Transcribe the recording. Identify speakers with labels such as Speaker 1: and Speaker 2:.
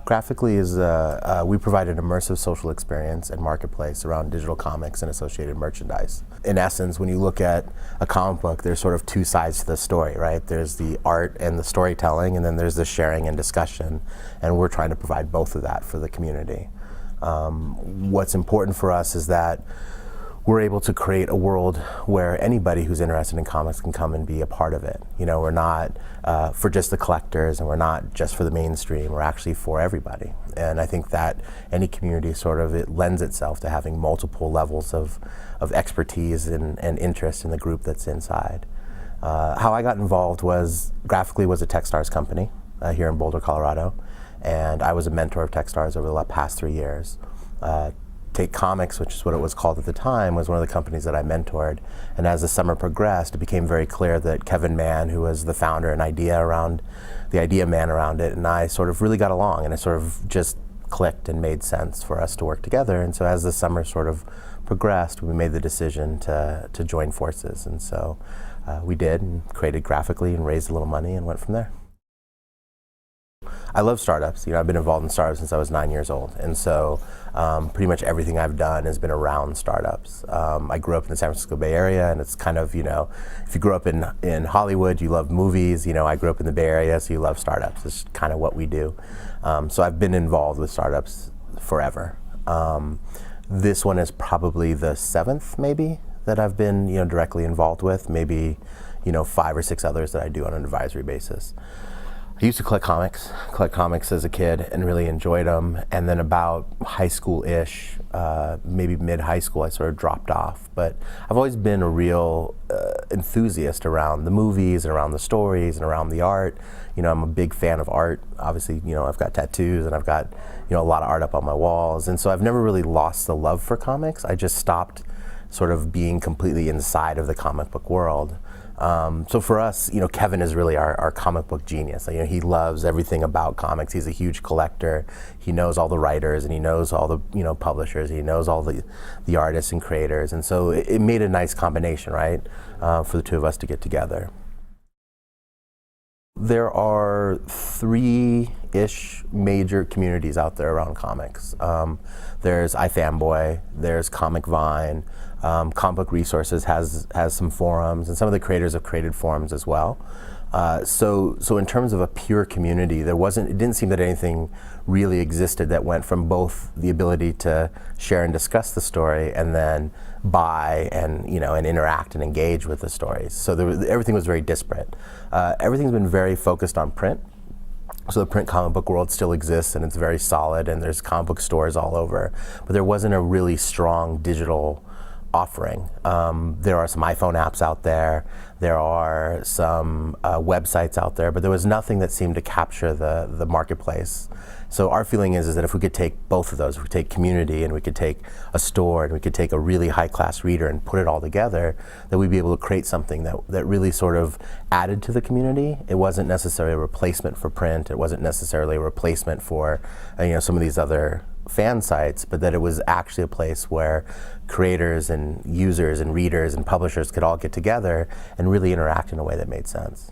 Speaker 1: Graphically is we provide an immersive social experience and marketplace around digital comics and associated merchandise. In essence, when you look at a comic book, there's sort of two sides to the story, right? There's the art and the storytelling, and then there's the sharing and discussion, and we're trying to provide both of that for the community. What's important for us is that we're able to create a world where anybody who's interested in comics can come and be a part of it. You know, we're not for just the collectors, and we're not just for the mainstream. We're actually for everybody. And I think that any community it lends itself to having multiple levels of expertise and interest in the group that's inside. How I got involved was Graphically was a Techstars company here in Boulder, Colorado, and I was a mentor of Techstars over the past 3 years. Take Comics, which is what it was called at the time, was one of the companies that I mentored. And as the summer progressed, it became very clear that Kevin Mann, who was the founder and idea man around it, and I sort of really got along, and it sort of just clicked and made sense for us to work together. And so as the summer sort of progressed, we made the decision to join forces. And so we did, and created Graphically and raised a little money and went from there. I love startups. You know, I've been involved in startups since I was 9 years old, and so pretty much everything I've done has been around startups. I grew up in the San Francisco Bay Area, and it's kind of, you know, if you grew up in Hollywood, you love movies. You know, I grew up in the Bay Area, so you love startups. It's kind of what we do. So I've been involved with startups forever. This one is probably the 7th, maybe, that I've been, you know, directly involved with. Maybe, you know, 5 or 6 others that I do on an advisory basis. I used to collect comics as a kid and really enjoyed them. And then about high school-ish, maybe mid-high school, I sort of dropped off. But I've always been a real enthusiast around the movies and around the stories and around the art. You know, I'm a big fan of art. Obviously, you know, I've got tattoos and I've got, you know, a lot of art up on my walls. And so I've never really lost the love for comics. I just stopped sort of being completely inside of the comic book world. So for us, you know, Kevin is really our comic book genius. You know, he loves everything about comics. He's a huge collector. He knows all the writers, and he knows all the, you know, publishers. He knows all the artists and creators, and so it made a nice combination, right, for the two of us to get together. There are 3-ish major communities out there around comics. There's iFanboy, there's Comic Vine, Comic Book Resources has some forums, and some of the creators have created forums as well. So in terms of a pure community, it didn't seem that anything really existed that went from both the ability to share and discuss the story, and then buy and, you know, and interact and engage with the stories. So everything was very disparate. Everything's been very focused on print. So the print comic book world still exists, and it's very solid, and there's comic book stores all over. But there wasn't a really strong digital offering. There are some iPhone apps out there. There are some websites out there, but there was nothing that seemed to capture the marketplace. So our feeling is that if we could take both of those, if we take community and we could take a store and we could take a really high-class reader and put it all together, that we'd be able to create something that really sort of added to the community. It wasn't necessarily a replacement for print. It wasn't necessarily a replacement for, you know, some of these other fan sites, but that it was actually a place where creators and users and readers and publishers could all get together and really interact in a way that made sense.